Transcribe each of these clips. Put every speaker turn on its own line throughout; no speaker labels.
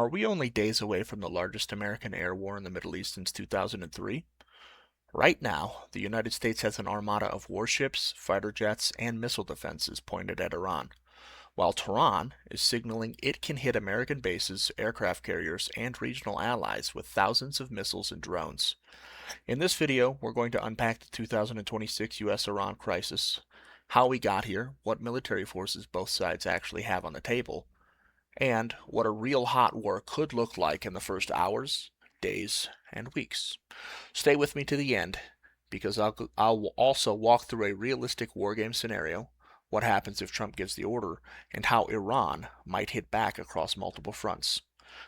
Are we only days away from the largest American air war in the Middle East since 2003? Right now, the United States has an armada of warships, fighter jets, and missile defenses pointed at Iran, while Tehran is signaling it can hit American bases, aircraft carriers, and regional allies with thousands of missiles and drones. In this video, we're going to unpack the 2026 US-Iran crisis, how we got here, what military forces both sides actually have on the table, and what a real hot war could look like in the first hours, days, and weeks. Stay with me to the end, because I'll also walk through a realistic wargame scenario, what happens if Trump gives the order, and how Iran might hit back across multiple fronts.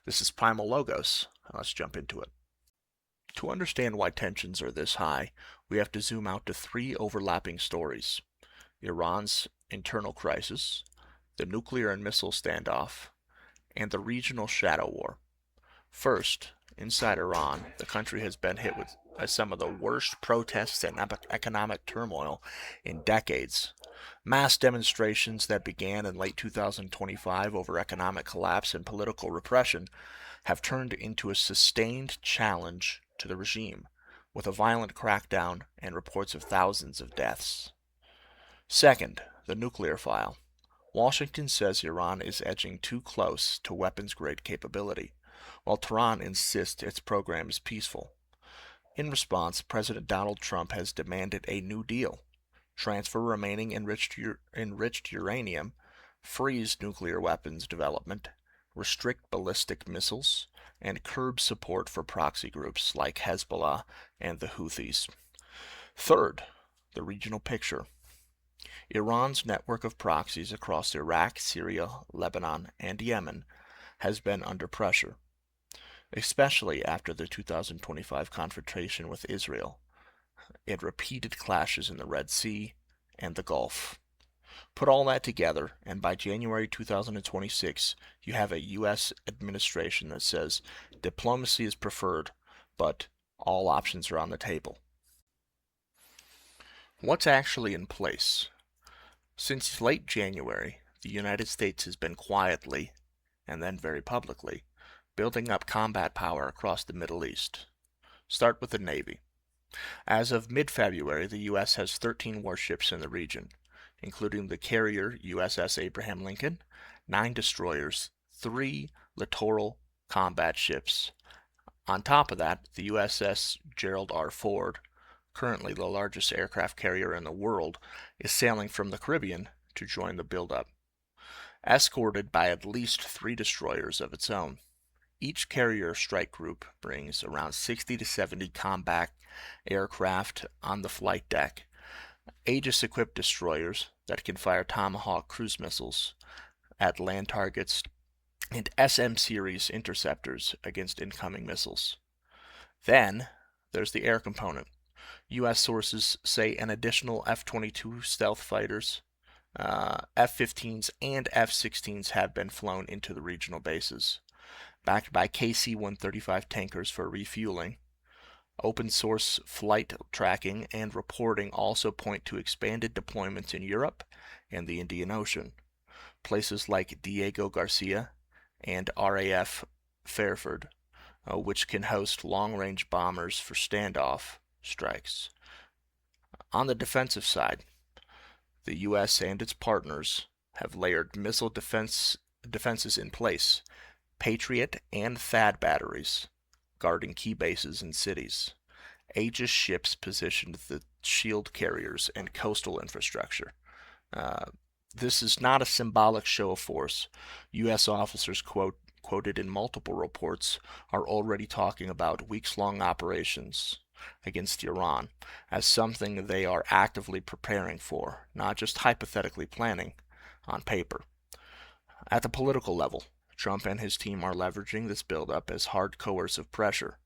This is Primal Logos. Let's jump into it. To understand why tensions are this high, we have to zoom out to three overlapping stories: Iran's internal crisis, the nuclear and missile standoff, and the regional shadow war. First, inside Iran, the country has been hit with some of the worst protests and economic turmoil in decades. Mass demonstrations that began in late 2025 over economic collapse and political repression have turned into a sustained challenge to the regime, with a violent crackdown and reports of thousands of deaths. Second, the nuclear file. Washington says Iran is edging too close to weapons-grade capability, while Tehran insists its program is peaceful. In response, President Donald Trump has demanded a new deal: transfer remaining enriched uranium, freeze nuclear weapons development, restrict ballistic missiles, and curb support for proxy groups like Hezbollah and the Houthis. Third, the regional picture. Iran's network of proxies across Iraq, Syria, Lebanon, and Yemen has been under pressure, especially after the 2025 confrontation with Israel and repeated clashes in the Red Sea and the Gulf. Put all that together, and by January 2026, you have a U.S. administration that says diplomacy is preferred, but all options are on the table. What's actually in place? Since late January, the United States has been quietly, and then very publicly, building up combat power across the Middle East. Start with the Navy. As of mid-February, the U.S. has 13 warships in the region, including the carrier USS Abraham Lincoln, 9 destroyers, 3 littoral combat ships. On top of that, the USS Gerald R. Ford, currently the largest aircraft carrier in the world, is sailing from the Caribbean to join the buildup, escorted by at least 3 destroyers of its own. Each carrier strike group brings around 60 to 70 combat aircraft on the flight deck, Aegis-equipped destroyers that can fire Tomahawk cruise missiles at land targets, and SM-series interceptors against incoming missiles. Then, there's the air component. U.S. sources say an additional F-22 stealth fighters, F-15s, and F-16s have been flown into the regional bases, backed by KC-135 tankers for refueling. Open source flight tracking and reporting also point to expanded deployments in Europe and the Indian Ocean. Places like Diego Garcia and RAF Fairford, which can host long-range bombers for standoff strikes. On the defensive side, the U.S. and its partners have layered missile defenses in place, Patriot and THAAD batteries guarding key bases and cities, Aegis ships positioned the shield carriers and coastal infrastructure. This is not a symbolic show of force. U.S. officers quoted in multiple reports are already talking about weeks-long operations against Iran as something they are actively preparing for, not just hypothetically planning on paper. At the political level, Trump and his team are leveraging this buildup as hard coercive pressure,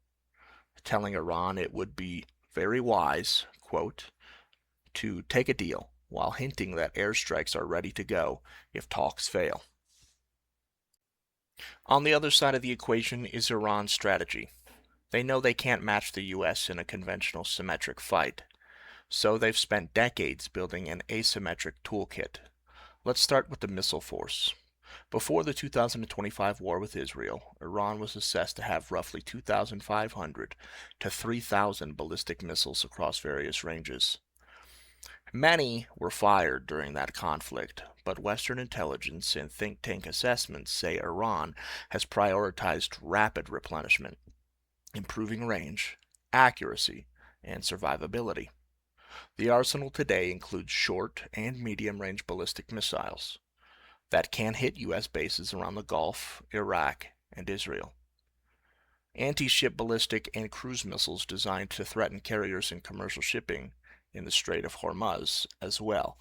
telling Iran it would be very wise, quote, to take a deal, while hinting that airstrikes are ready to go if talks fail. On the other side of the equation is Iran's strategy. They know they can't match the U.S. in a conventional symmetric fight, so they've spent decades building an asymmetric toolkit. Let's start with the missile force. Before the 2025 war with Israel, Iran was assessed to have roughly 2,500 to 3,000 ballistic missiles across various ranges. Many were fired during that conflict, but Western intelligence and think tank assessments say Iran has prioritized rapid replenishment, improving range, accuracy, and survivability. The arsenal today includes short and medium range ballistic missiles that can hit U.S. bases around the Gulf, Iraq, and Israel. Anti-ship ballistic and cruise missiles designed to threaten carriers and commercial shipping in the Strait of Hormuz as well.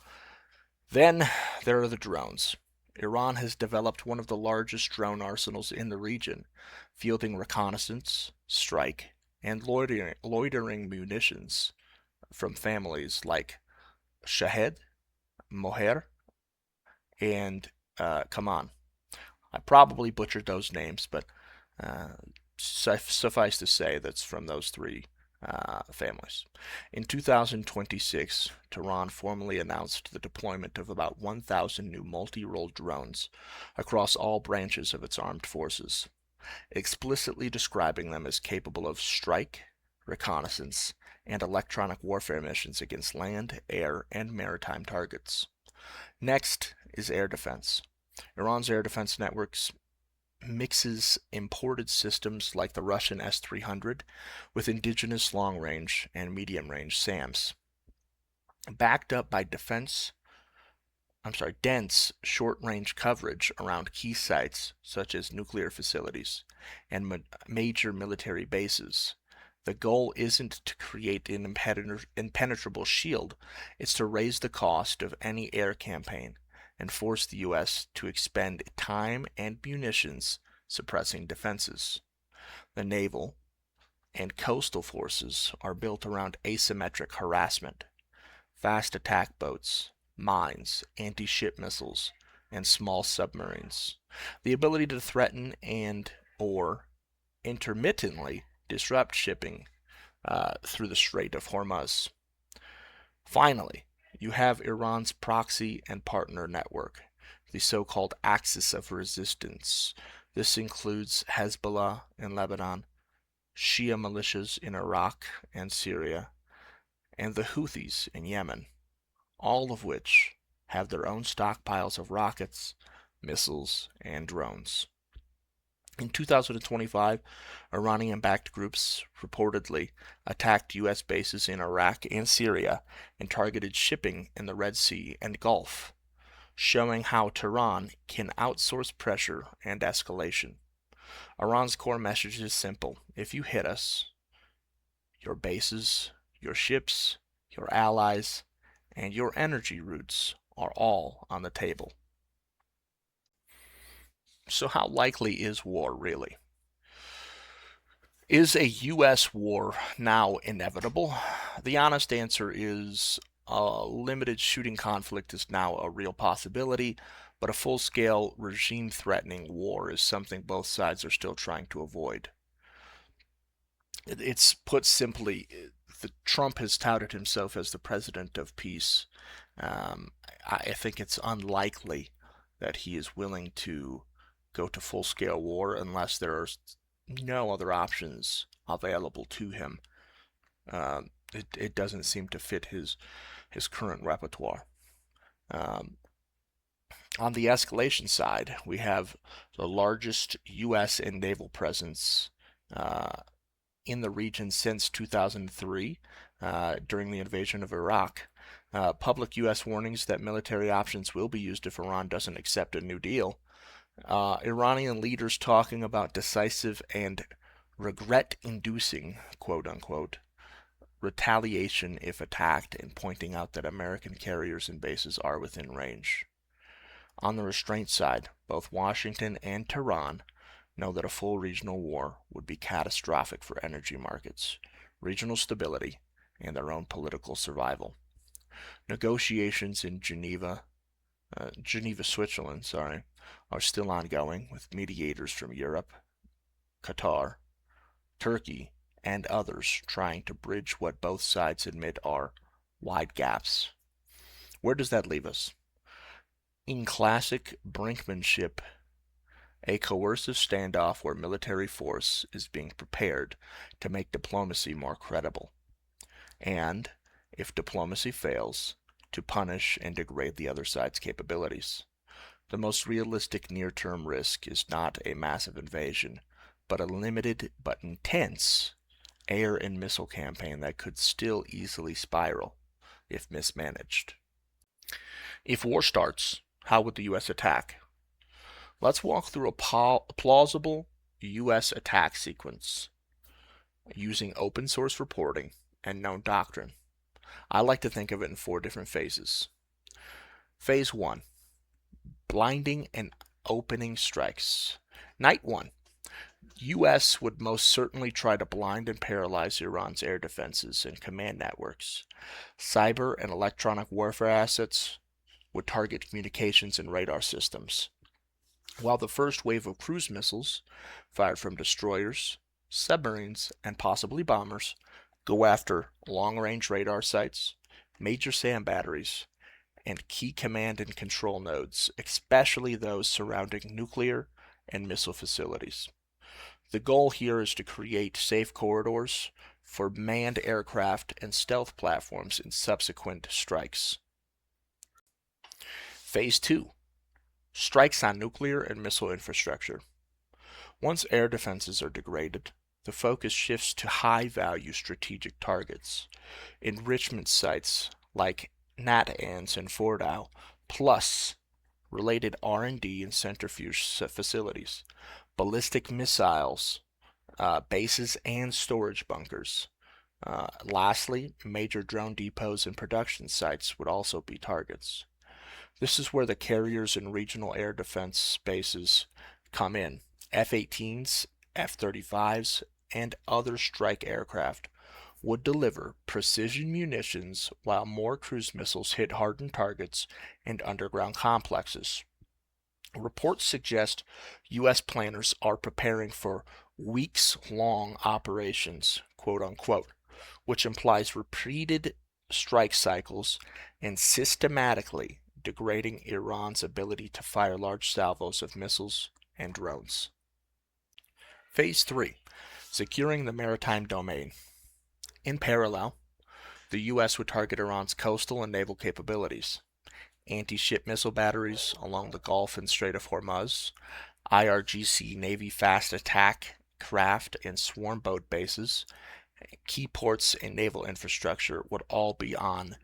Then there are the drones. Iran has developed one of the largest drone arsenals in the region, fielding reconnaissance, strike, and loitering munitions from families like Shahed, Moher, and Kaman. I probably butchered those names, but uh, suffice to say that's from those three families. In 2026, Tehran formally announced the deployment of about 1,000 new multi-role drones across all branches of its armed forces, explicitly describing them as capable of strike, reconnaissance, and electronic warfare missions against land, air, and maritime targets. Next is air defense. Iran's air defense networks mixes imported systems like the Russian S-300 with indigenous long-range and medium-range SAMs, backed up by dense short-range coverage around key sites such as nuclear facilities and major military bases. The goal isn't to create an impenetrable shield, it's to raise the cost of any air campaign and force the U.S. to expend time and munitions suppressing defenses. The naval and coastal forces are built around asymmetric harassment, fast attack boats, mines, anti-ship missiles, and small submarines. The ability to threaten and or intermittently disrupt shipping through the Strait of Hormuz. Finally, you have Iran's proxy and partner network, the so-called Axis of Resistance. This includes Hezbollah in Lebanon, Shia militias in Iraq and Syria, and the Houthis in Yemen, all of which have their own stockpiles of rockets, missiles, and drones. In 2025, Iranian-backed groups reportedly attacked U.S. bases in Iraq and Syria and targeted shipping in the Red Sea and Gulf, showing how Tehran can outsource pressure and escalation. Iran's core message is simple: if you hit us, your bases, your ships, your allies, and your energy routes are all on the table. So how likely is war really? Is a U.S. war now inevitable? The honest answer is a limited shooting conflict is now a real possibility, but a full-scale regime-threatening war is something both sides are still trying to avoid. It's put simply, Trump has touted himself as the president of peace. Um, I think it's unlikely that he is willing to go to full-scale war unless there are no other options available to him. It doesn't seem to fit his current repertoire. Um, on the escalation side, we have the largest U.S. and naval presence in the region since 2003 during the invasion of Iraq. Public U.S. warnings that military options will be used if Iran doesn't accept a new deal. Iranian leaders talking about decisive and regret-inducing, quote-unquote, retaliation if attacked, and pointing out that American carriers and bases are within range. On the restraint side, both Washington and Tehran know that a full regional war would be catastrophic for energy markets, regional stability, and their own political survival. Negotiations in Geneva, Switzerland, are still ongoing with mediators from Europe, Qatar, Turkey, and others trying to bridge what both sides admit are wide gaps. Where does that leave us? In classic brinkmanship, a coercive standoff where military force is being prepared to make diplomacy more credible, and, if diplomacy fails, to punish and degrade the other side's capabilities. The most realistic near-term risk is not a massive invasion, but a limited but intense air and missile campaign that could still easily spiral if mismanaged. If war starts, how would the U.S. attack? Let's walk through a plausible U.S. attack sequence using open source reporting and known doctrine. I like to think of it in 4 different phases. Phase 1, blinding and opening strikes. Night 1, U.S. would most certainly try to blind and paralyze Iran's air defenses and command networks. Cyber and electronic warfare assets would target communications and radar systems, while the first wave of cruise missiles, fired from destroyers, submarines, and possibly bombers, go after long-range radar sites, major SAM batteries, and key command and control nodes, especially those surrounding nuclear and missile facilities. The goal here is to create safe corridors for manned aircraft and stealth platforms in subsequent strikes. Phase 2, strikes on nuclear and missile infrastructure. Once air defenses are degraded, the focus shifts to high-value strategic targets, enrichment sites like NatAns and Fordow, plus related R&D and centrifuge facilities, ballistic missiles, bases, and storage bunkers. Lastly, major drone depots and production sites would also be targets. This is where the carriers and regional air defense bases come in. F-18s, F-35s, and other strike aircraft would deliver precision munitions while more cruise missiles hit hardened targets and underground complexes. Reports suggest U.S. planners are preparing for weeks-long operations, quote unquote, which implies repeated strike cycles and systematically degrading Iran's ability to fire large salvos of missiles and drones. Phase 3, securing the maritime domain. In parallel, the U.S. would target Iran's coastal and naval capabilities, anti-ship missile batteries along the Gulf and Strait of Hormuz, IRGC Navy fast attack craft and swarm boat bases, key ports and naval infrastructure would all be on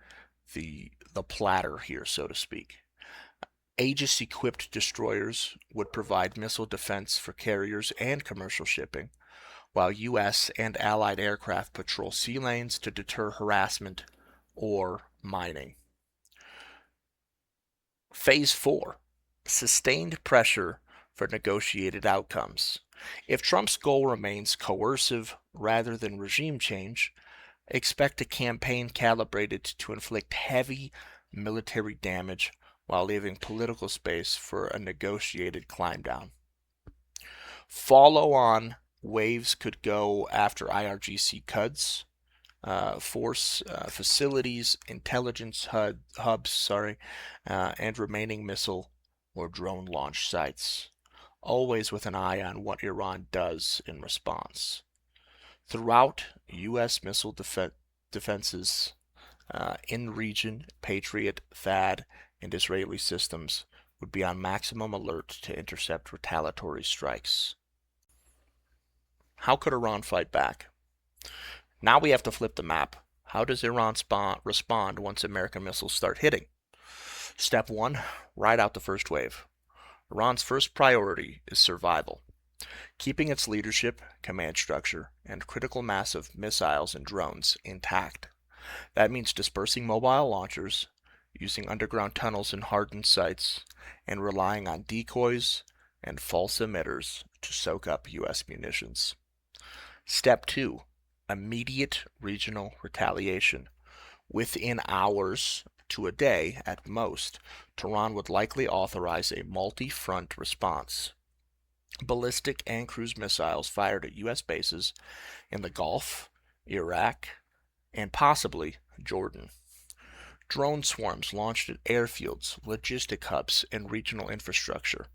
the platter here, so to speak. Aegis-equipped destroyers would provide missile defense for carriers and commercial shipping, while U.S. and allied aircraft patrol sea lanes to deter harassment or mining. Phase 4, sustained pressure for negotiated outcomes. If Trump's goal remains coercive rather than regime change, expect a campaign calibrated to inflict heavy military damage while leaving political space for a negotiated climb down. Follow-on waves could go after IRGC CUDs, force facilities, intelligence hubs, and remaining missile or drone launch sites, always with an eye on what Iran does in response. Throughout, U.S. missile defenses in region, Patriot, THAAD, and Israeli systems would be on maximum alert to intercept retaliatory strikes. How could Iran fight back? Now we have to flip the map. How does Iran respond once American missiles start hitting? Step 1, ride out the first wave. Iran's first priority is survival, keeping its leadership, command structure, and critical mass of missiles and drones intact. That means dispersing mobile launchers, using underground tunnels and hardened sites, and relying on decoys and false emitters to soak up U.S. munitions. Step 2, immediate regional retaliation. Within hours to a day at most, Tehran would likely authorize a multi-front response. Ballistic and cruise missiles fired at U.S. bases in the Gulf, Iraq, and possibly Jordan. Drone swarms launched at airfields, logistic hubs, and regional infrastructure.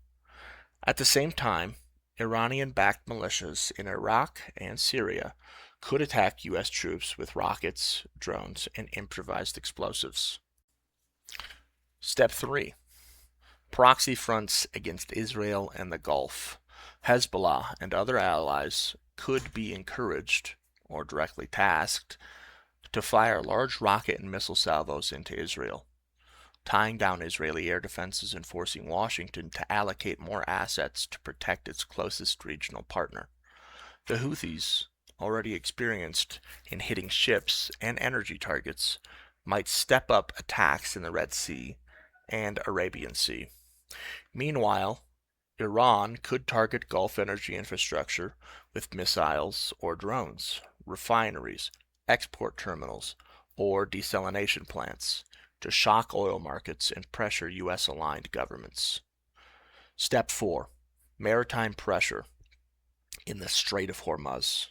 At the same time, Iranian-backed militias in Iraq and Syria could attack U.S. troops with rockets, drones, and improvised explosives. Step 3. Proxy fronts against Israel and the Gulf. Hezbollah and other allies could be encouraged, or directly tasked, to fire large rocket and missile salvos into Israel, tying down Israeli air defenses and forcing Washington to allocate more assets to protect its closest regional partner. The Houthis, already experienced in hitting ships and energy targets, might step up attacks in the Red Sea and Arabian Sea. Meanwhile, Iran could target Gulf energy infrastructure with missiles or drones, refineries, export terminals, or desalination plants to shock oil markets and pressure U.S.-aligned governments. Step 4. Maritime pressure in the Strait of Hormuz.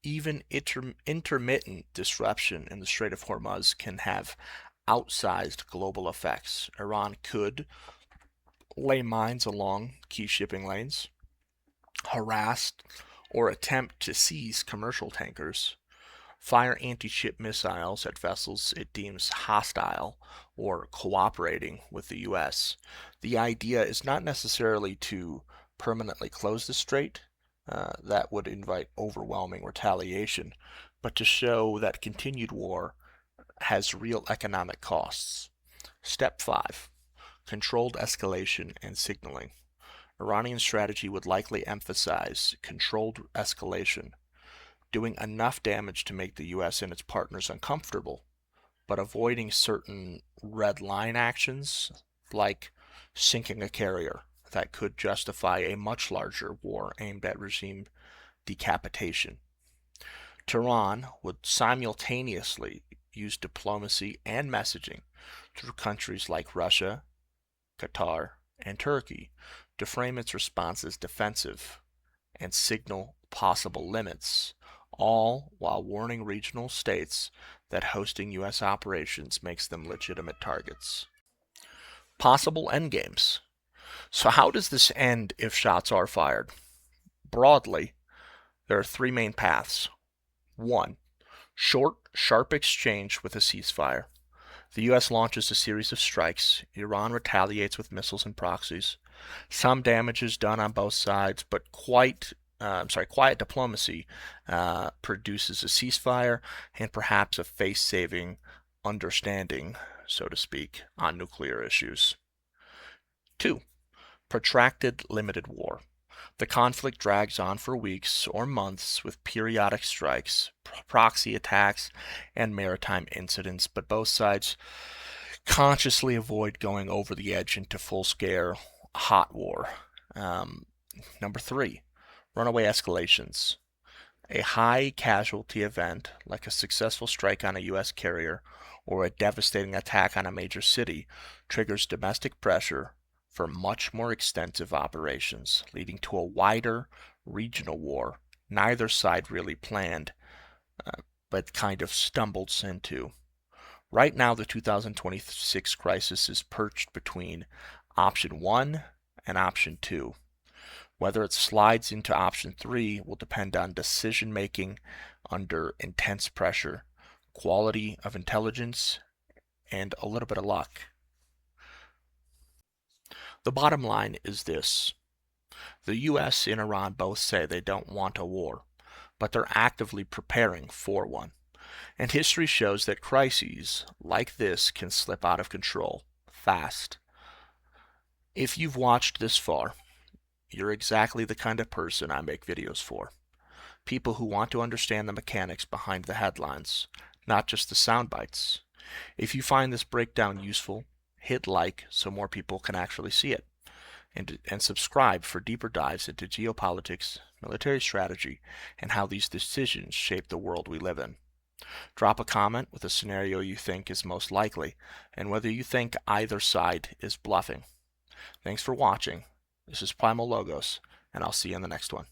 Even intermittent disruption in the Strait of Hormuz can have outsized global effects. Iran could lay mines along key shipping lanes, harass or attempt to seize commercial tankers, fire anti-ship missiles at vessels it deems hostile or cooperating with the U.S. The idea is not necessarily to permanently close the strait, that would invite overwhelming retaliation, but to show that continued war has real economic costs. Step 5. Controlled escalation and signaling. Iranian strategy would likely emphasize controlled escalation, doing enough damage to make the U.S. and its partners uncomfortable, but avoiding certain red line actions like sinking a carrier that could justify a much larger war aimed at regime decapitation. Tehran would simultaneously use diplomacy and messaging through countries like Russia, Qatar, and Turkey to frame its response as defensive and signal possible limits, all while warning regional states that hosting U.S. operations makes them legitimate targets. Possible endgames. So how does this end if shots are fired? Broadly, there are three main paths. 1. Short, sharp exchange with a ceasefire. The U.S. launches a series of strikes. Iran retaliates with missiles and proxies. Some damage is done on both sides, but quiet diplomacy produces a ceasefire and perhaps a face-saving understanding, so to speak, on nuclear issues. 2. Protracted limited war. The conflict drags on for weeks or months with periodic strikes, proxy attacks, and maritime incidents, but both sides consciously avoid going over the edge into full-scale hot war. Number 3, runaway escalations. A high casualty event, like a successful strike on a U.S. carrier or a devastating attack on a major city, triggers domestic pressure for much more extensive operations, leading to a wider regional war neither side really planned, but kind of stumbles into. Right now, the 2026 crisis is perched between option 1 and option 2. Whether it slides into option 3 will depend on decision making under intense pressure, quality of intelligence, and a little bit of luck. The bottom line is this. The US and Iran both say they don't want a war, but they're actively preparing for one. And history shows that crises like this can slip out of control fast. If you've watched this far, you're exactly the kind of person I make videos for. People who want to understand the mechanics behind the headlines, not just the sound bites. If you find this breakdown useful, hit like so more people can actually see it. And subscribe for deeper dives into geopolitics, military strategy, and how these decisions shape the world we live in. Drop a comment with a scenario you think is most likely, and whether you think either side is bluffing. Thanks for watching. This is Primal Logos, and I'll see you in the next one.